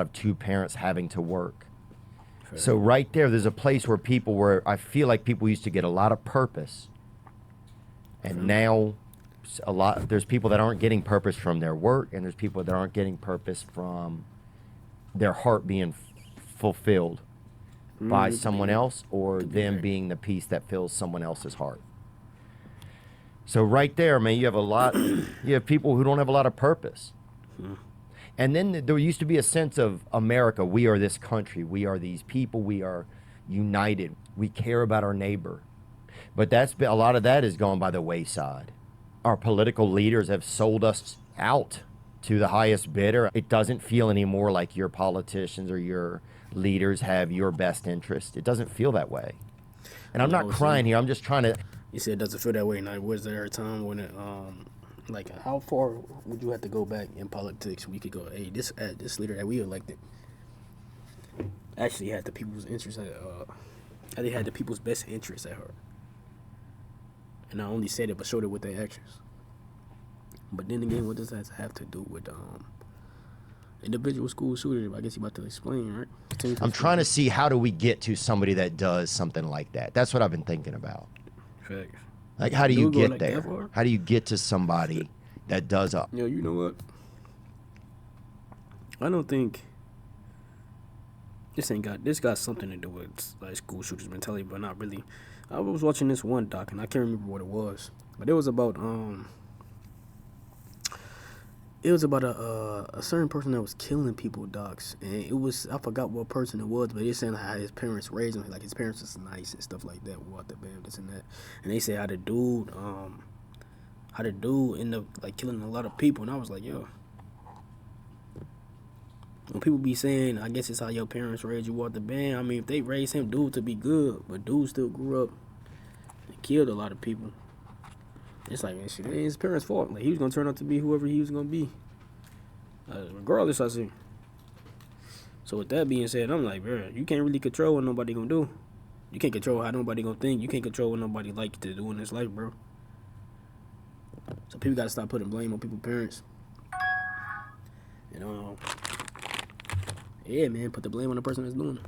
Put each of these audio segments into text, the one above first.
of two parents having to work. Fair. So right there's a place where I feel like people used to get a lot of purpose, and now there's people that aren't getting purpose from their work, and there's people that aren't getting purpose from their heart being fulfilled by someone else, or them being the piece that fills someone else's heart. So right there, man, you have people who don't have a lot of purpose. And then there used to be a sense of America. We are this country. We are these people. We are united. We care about our neighbor. But a lot of that is gone by the wayside. Our political leaders have sold us out to the highest bidder. It doesn't feel anymore like your politicians or your leaders have your best interest. It doesn't feel that way. And I'm not crying here. I'm just trying to... You said it doesn't feel that way. Now, was there a time when it, like, how far would you have to go back in politics? We could go, hey, this leader that we elected actually had the people's interests they had the people's best interests at heart. And not only said it, but showed it with their actions. But then again, what does that have to do with individual school shooters? I guess you're about to explain, right? I'm trying to see, how do we get to somebody that does something like that? That's what I've been thinking about. Facts. Like, how do you get like there? How do you get to somebody that does up? Yo, you know what? I don't think this got something to do with like school shooters mentality, but not really. I was watching this one doc, and I can't remember what it was, but it was about a certain person that was killing people, docs, and it was, I forgot what person it was, but they saying how his parents raised him, like his parents was nice and stuff like that, what the bam, this and that, and they say how the dude ended up like killing a lot of people, and I was like, yo, when people be saying, I guess it's how your parents raised you, what the bam, I mean, if they raised him, dude, to be good, but dude still grew up and killed a lot of people. It's like, man, shit, it ain't his parents' fault. Like, he was gonna turn out to be whoever he was gonna be, regardless. I see. So with that being said, I'm like, bro, you can't really control what nobody gonna do. You can't control how nobody gonna think. You can't control what nobody like to do in this life, bro. So people gotta stop putting blame on people's parents. And yeah, man, put the blame on the person that's doing it.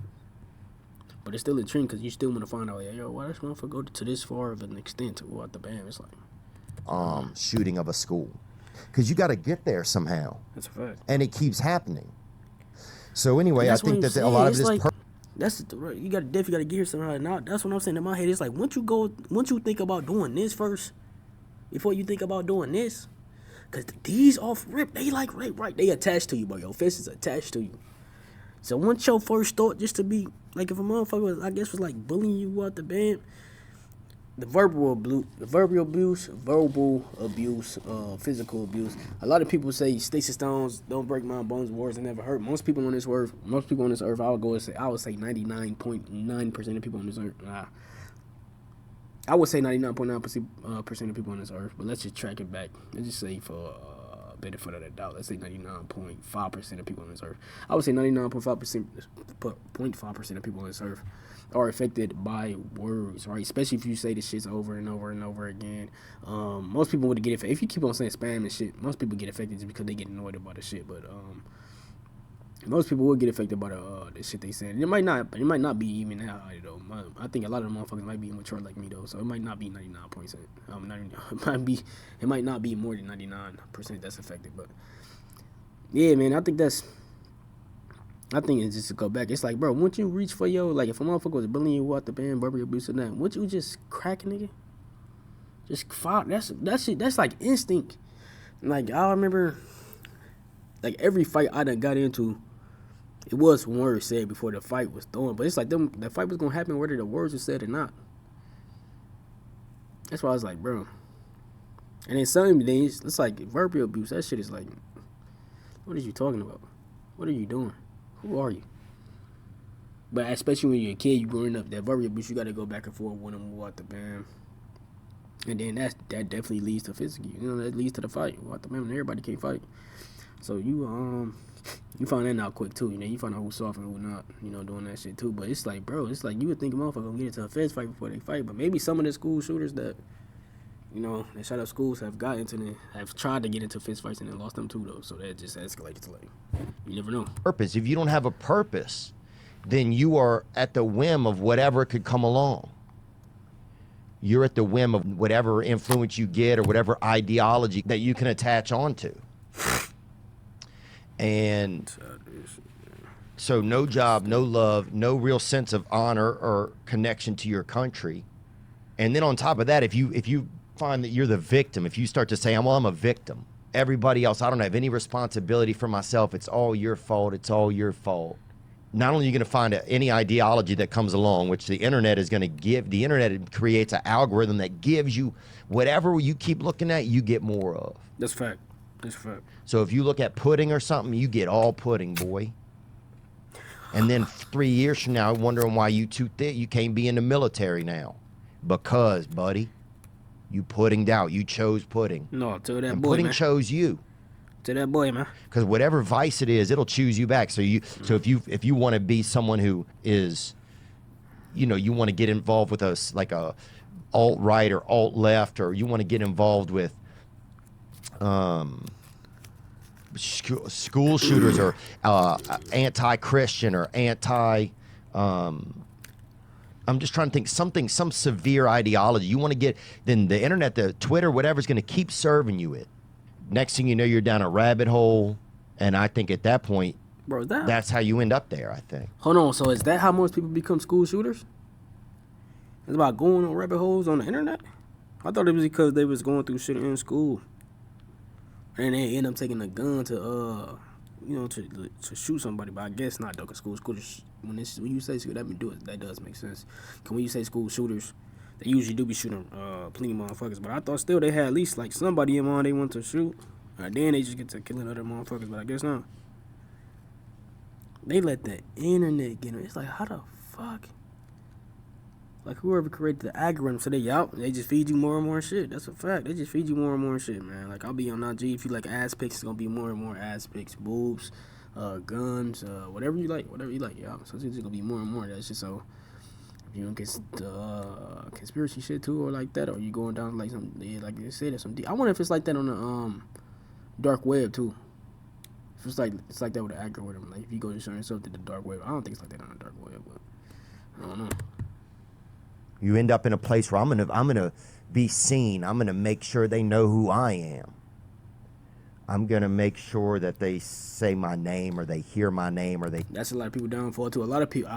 But it's still a trend because you still want to find out, yo, why this motherfucker go to this far of an extent to what the bam? It's like shooting of a school, because you got to get there somehow. That's a fact. And it keeps happening. So anyway, I think that a lot of this, like, that's you got to definitely got to get here somehow. Now that's what I'm saying in my head. It's like once you think about doing this first, before you think about doing this, because these off rip, they like right, they attached to you, bro. Your fist is attached to you. So once your first thought, just to be like, if a motherfucker was, I guess, was like bullying you out the band, the verbal abuse, physical abuse. A lot of people say sticks and stones don't break my bones, words that never hurt. Most people on this earth, I would say 99.9% of people on this earth. I would say 99.9% percent of people on this earth, but let's just track it back. Let's just say for benefit of the doubt, let's say 99.5% of people on this earth. I would say 99.5% of people on this earth are affected by words, right? Especially if you say this shit's over and over and over again. Most people would get affected. If you keep on saying spam and shit, most people get affected just because they get annoyed about the shit. But most people will get affected by the shit they say. And it might not be even that high though. I think a lot of the motherfuckers might be immature like me though, so it might not be 99%. It might not be more than 99% that's affected. But yeah, man, I think it's just to go back. It's like, bro, once you reach for like, if a motherfucker was bullying you out the band, verbal abuse and that, once you just crack a nigga, just fire. That's shit. That's like instinct. Like, I remember, like, every fight I done got into, it was one word said before the fight was thrown. But it's like the fight was gonna happen whether the words were said or not. That's why I was like, bro. And then some days, it's like verbal abuse. That shit is like, what are you talking about? What are you doing? Who are you? But especially when you're a kid, you growing up, that verbal abuse, you got to go back and forth with them, what the bam. And then that definitely leads to physical. You know, that leads to the fight. What the bam, everybody can't fight. So you find that out quick too. You know, you find out who's soft and who not. You know, doing that shit too. But it's like, bro, it's like you would think a motherfucker gonna get into a fist fight before they fight. But maybe some of the school shooters that You know, they shut up schools have tried to get into fist fights and then lost them too though. So that just escalated to like, you never know. Purpose. If you don't have a purpose, then you are at the whim of whatever could come along. You're at the whim of whatever influence you get or whatever ideology that you can attach onto. And so no job, no love, no real sense of honor or connection to your country. And then on top of that, if you find that you're the victim, if you start to say, well, I'm a victim, everybody else, I don't have any responsibility for myself, it's all your fault, it's all your fault. Not only are you going to find any ideology that comes along, which the internet is going to give, the internet creates an algorithm that gives you whatever you keep looking at, you get more of. That's fact. That's fact. So if you look at pudding or something, you get all pudding, boy. And then 3 years from now, wondering why you too thick, you can't be in the military now. Because, buddy, you puddinged out. You chose pudding. No, tell that and boy, pudding man. chose you. Tell that boy, man. Because whatever vice it is, it'll choose you back. So if you want to be someone who is, you want to get involved with us like a alt right or alt left, or you want to get involved with school shooters or anti-Christian or anti. I'm just trying to think some severe ideology you want to get. Then the internet, the Twitter, whatever's going to keep serving you it. Next thing you know, you're down a rabbit hole, and I think at that point, bro, that's how you end up there, I think. Hold on, so is that how most people become school shooters? It's about going on rabbit holes on the internet? I thought it was because they was going through shit in school. And they end up taking a gun to shoot somebody, but I guess not though, because school shooters, when you say school, that does make sense. Because when you say school shooters, they usually do be shooting plenty motherfuckers, but I thought still they had at least like somebody in mind they want to shoot. Then they just get to killing other motherfuckers, but I guess not. They let the internet get them. It's like, how the fuck? Like whoever created the algorithm, so they just feed you more and more shit. That's a fact. They just feed you more and more shit, man. Like I'll be on IG, if you like ass pics, it's gonna be more and more ass pics, boobs, guns, whatever you like, yeah. So it's just gonna be more and more of that shit. So if you don't get conspiracy shit too, or like that, or you going down like some, like you said, some. I wonder if it's like that on the dark web too. If it's like that with the algorithm. Like if you go to show yourself to the dark web, I don't think it's like that on the dark web, but I don't know. You end up in a place where I'm gonna be seen. I'm gonna make sure they know who I am. I'm gonna make sure that they say my name or they hear my name or they. That's a lot of people downfall too. A lot of people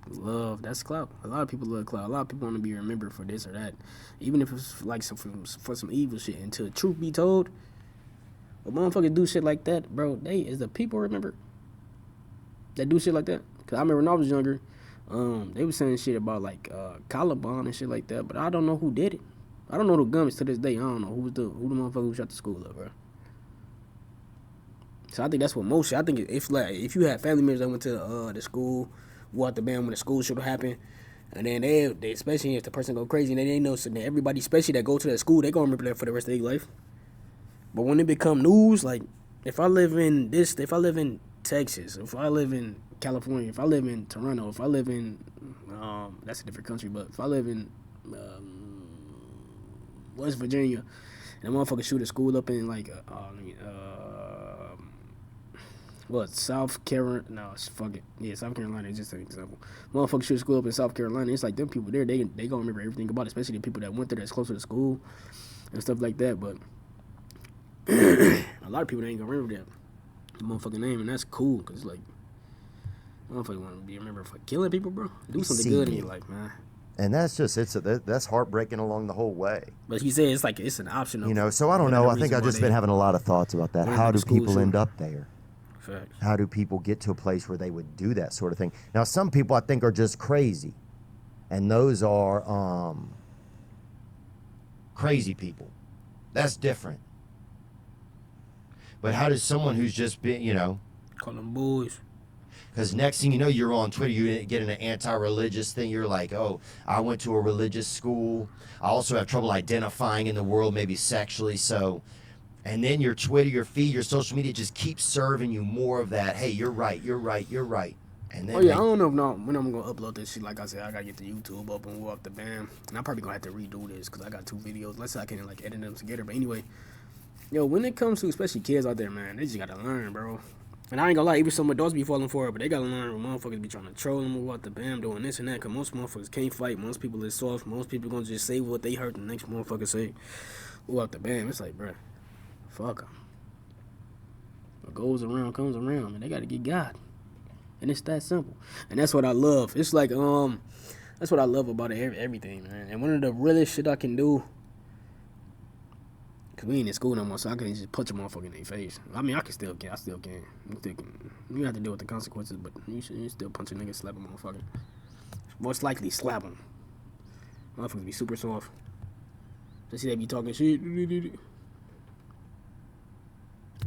love that's clout. A lot of people love clout. A lot of people want to be remembered for this or that, even if it's like for some evil shit. Until truth be told, when motherfuckers do shit like that, bro, is the people remembered that do shit like that? Cause I remember when I was younger, they was saying shit about like Columbine and shit like that, but I don't know who did it. I don't know the guns to this day. I don't know who the motherfucker who shot the school up, bro. So I think that's what most shit. I think if you had family members that went to the school, walked the band when the school should have happened, and then they especially if the person go crazy and they know, so then everybody especially that go to that school, they gonna remember that for the rest of their life. But when it become news, like if I live in Texas, if I live in California, if I live in Toronto, if I live in that's a different country, but if I live in West Virginia and a motherfucker shoot a school up in like South Carolina? No, fuck it. Yeah, South Carolina is just an example. Motherfucker shoot a school up in South Carolina. It's like them people there, they gonna remember everything about it, especially the people that went there that's close to the school and stuff like that. But a lot of people ain't gonna remember that motherfucking name, and that's cool because like motherfucker want to be remembered for killing people, bro. Do something good in your life, man. And that's just that's heartbreaking along the whole way. But you say it's like it's an option. So I don't know. I think I've just been having a lot of thoughts about that. How do people end up there? Facts. How do people get to a place where they would do that sort of thing? Now, some people I think are just crazy, and those are crazy people. That's different. But how does someone who's just been, call them boys? Because next thing you know, you're on Twitter, you get in an anti-religious thing. You're like, oh, I went to a religious school. I also have trouble identifying in the world, maybe sexually. So, and then your Twitter, your feed, your social media just keeps serving you more of that. Hey, you're right, you're right, you're right. And Oh then yeah, I don't know when I'm gonna upload this shit. Like I said, I gotta get the YouTube up and walk the bam. And I'm probably gonna have to redo this because I got 2 videos. Let's say I can like edit them together. But anyway, yo, when it comes to especially kids out there, man, they just gotta learn, bro. And I ain't gonna lie, even some adults be falling for it, but they gotta learn when motherfuckers be trying to troll them, move out the bam, doing this and that. Cause most motherfuckers can't fight. Most people is soft. Most people gonna just say what they heard the next motherfucker say. Move out the bam. It's like, bro, fuck them. What goes around comes around, man. They gotta get God. And it's that simple. And that's what I love. It's like, that's what I love about everything, man. And one of the realest shit I can do, cause we ain't in school no more, so I can just punch a motherfucker in their face. I mean, I still can. You still can. You have to deal with the consequences, but you still punch a nigga, slap a motherfucker. Most likely slap him. Motherfuckers be super soft. Just see they be talking shit. You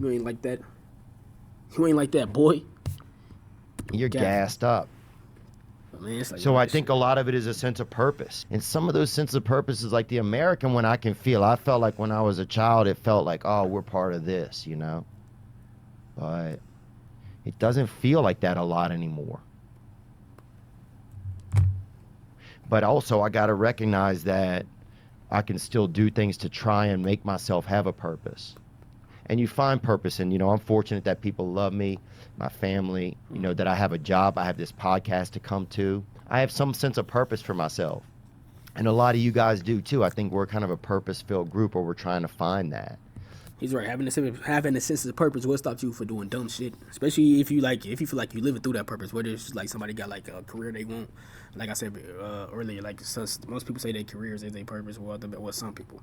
ain't like that. You ain't like that, boy. You're gassed up. But man, it's like, So I think a lot of it is a sense of purpose. And some of those sense of purposes, like the American one, I can feel. I felt like when I was a child, it felt like, oh, we're part of this, you know? But it doesn't feel like that a lot anymore. But also, I got to recognize that I can still do things to try and make myself have a purpose. And you find purpose. And, you know, I'm fortunate that people love me, my family, you know, that I have a job. I have this podcast to come to. I have some sense of purpose for myself. And a lot of you guys do, too. I think we're kind of a purpose-filled group where we're trying to find that. He's right. Having a sense of purpose will stop you from doing dumb shit. Especially if you feel like you living through that purpose. Whether it's just like somebody got like a career they want. Like I said earlier, like most people say their careers is their purpose. Well, some people.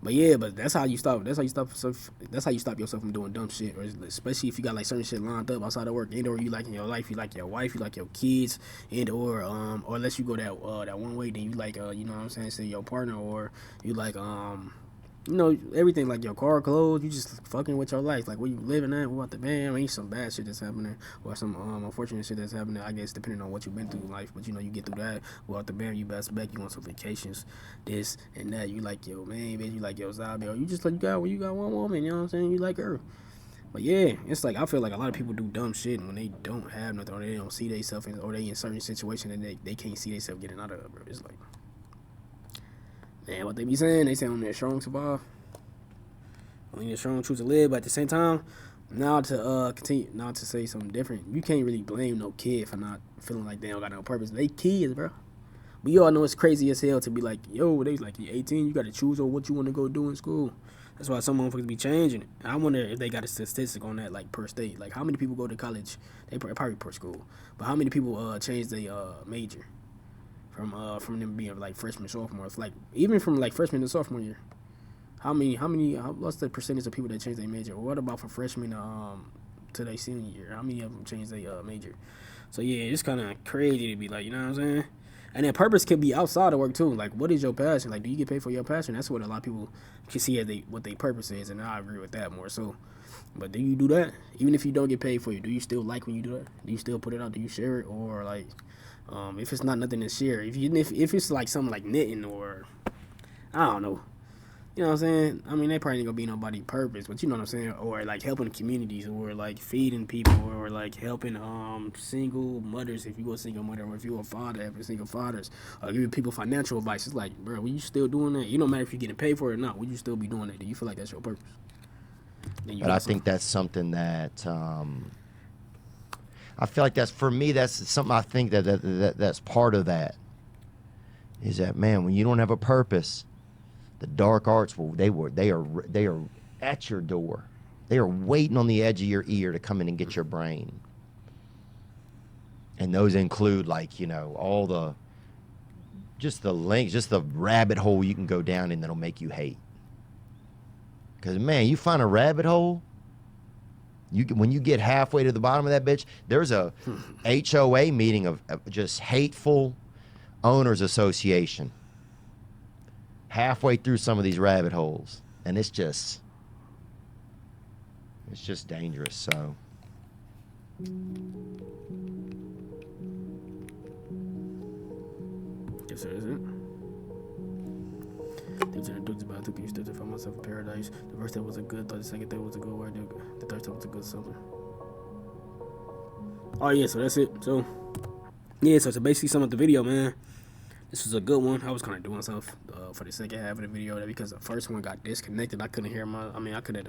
But yeah, but that's how you stop. That's how you stop yourself from doing dumb shit. Or especially if you got like certain shit lined up outside of work, and or you like in your life, you like your wife, you like your kids, and or unless you go that one way, then you like you know what I'm saying, say your partner, or you like you know, everything like your car, clothes, you just fucking with your life. Like, where you living at, what the bam, ain't some bad shit that's happening, or some unfortunate shit that's happening, I guess, depending on what you've been through in life. But, you know, you get through that, well, the bam, you bounce back, you want some vacations, this and that. You like your man, bitch, you like your zombie, or you just like, you got one woman, you know what I'm saying, you like her. But, yeah, it's like, I feel like a lot of people do dumb shit when they don't have nothing, or they don't see themselves, or they in certain situations and they can't see themselves getting out of it, bro. It's like, man, what they be saying, they say on their strong survive. Only the strong choose to live, but at the same time, now to say something different, you can't really blame no kid for not feeling like they don't got no purpose. They kids, bro. We all know it's crazy as hell to be like, yo, they like, you're 18, you got to choose on what you want to go do in school. That's why some motherfuckers be changing it. And I wonder if they got a statistic on that, like per state. Like, how many people go to college? They probably per school. But how many people change their major from them being like freshman, sophomore? It's like even from like freshman to sophomore year. What's the percentage of people that change their major? Or what about from freshman to their senior year? How many of them change their major? So yeah, it's kind of crazy to be like, you know what I'm saying? And then purpose can be outside of work too. Like, what is your passion? Like, do you get paid for your passion? That's what a lot of people can see as what their purpose is, and I agree with that more so. But do you do that? Even if you don't get paid for it, do you still like when you do that? Do you still put it out? Do you share it? Or like, if it's not nothing to share, if it's like something like knitting or I don't know. You know what I'm saying? I mean, they probably ain't gonna be nobody's purpose, but you know what I'm saying? Or like helping communities, or like feeding people, or like helping single mothers if you a single mother, or if you're a father, helping single fathers, or giving people financial advice. It's like, bro, will you still doing that? You don't matter if you're getting paid for it or not. Would you still be doing that? Do you feel like that's your purpose? But I think that's something that I feel like that's, for me, that's something I think that's part of that. Is that, man, when you don't have a purpose, the dark arts they are at your door. They are waiting on the edge of your ear to come in and get your brain. And those include, like, you know, all the links, just the rabbit hole you can go down in that'll make you hate. Because, man, you find a rabbit hole, when you get halfway to the bottom of that bitch, there's a HOA meeting of just hateful owners association halfway through some of these rabbit holes, and it's just dangerous. So Yes, sir, is it? These are the dudes about to be stood to find myself in paradise. The first step was a good thought, the second step was a good word, the third step was a good something. Oh yeah, so that's it. So yeah, so to basically sum up the video, man, this was a good one. I was kind of doing stuff for the second half of the video because the first one got disconnected. I couldn't hear I couldn't.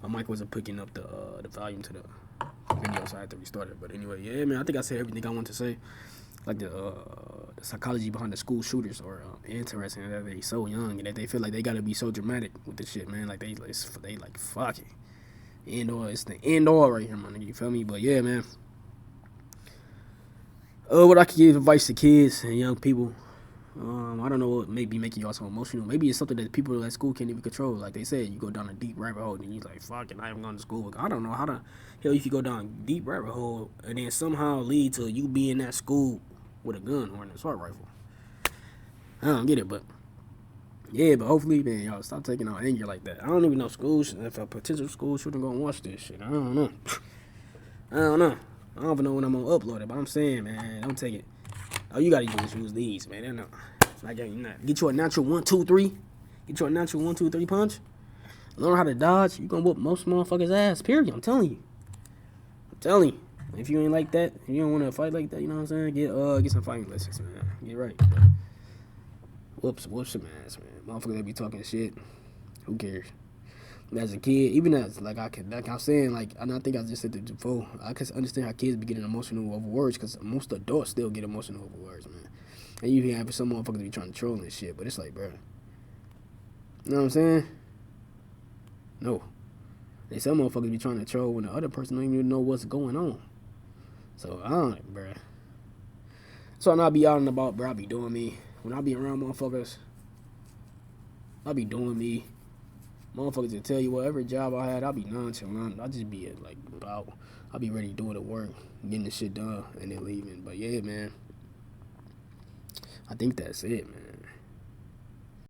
My mic wasn't picking up the volume to the video, so I had to restart it. But anyway, yeah, man, I think I said everything I wanted to say. Like the psychology behind the school shooters are interesting, that they so young and that they feel like they gotta be so dramatic with the shit, man. Like they like fuck it, end all. It's the end all right here, man. You feel me? But yeah, man. What I could give advice to kids and young people. I don't know what may be making y'all so emotional. Maybe it's something that people at school can't even control. Like they said, you go down a deep rabbit hole and you're like, fuck it, I haven't gone to school. I don't know how the hell you could go down a deep rabbit hole and then somehow lead to you being in that school with a gun or an assault rifle. I don't get it, but yeah, but hopefully, man, y'all stop taking out anger like that. I don't even know schools, if a potential school shooter gonna watch this shit. I don't know. I don't even know when I'm gonna upload it, but I'm saying, man, don't take it. All you gotta do is use these, man. They're not, get you a natural 1-2-3. Get you a natural 1-2-3 punch. Learn how to dodge. You gonna whoop most motherfuckers' ass. Period. I'm telling you. If you ain't like that, if you don't want to fight like that, you know what I'm saying? Get some fighting lessons, man. Get right. Whoops some ass, man. Motherfuckers that be talking shit. Who cares? As a kid, even as like I'm saying, like, and I think I just said it before, I can understand how kids be getting emotional over words because most adults still get emotional over words, man. And you have some motherfuckers be trying to troll and shit, but it's like, bro, you know what I'm saying? No, and some motherfuckers be trying to troll when the other person don't even know what's going on. So I don't, bro. So when I be out and about, bro, I be doing me. When I be around motherfuckers, I be doing me. Motherfuckers will tell you whatever job I had, I'll be nonchalant. I'll just be I'll be ready doing the work, getting the shit done, and then leaving. But yeah, man, I think that's it, man.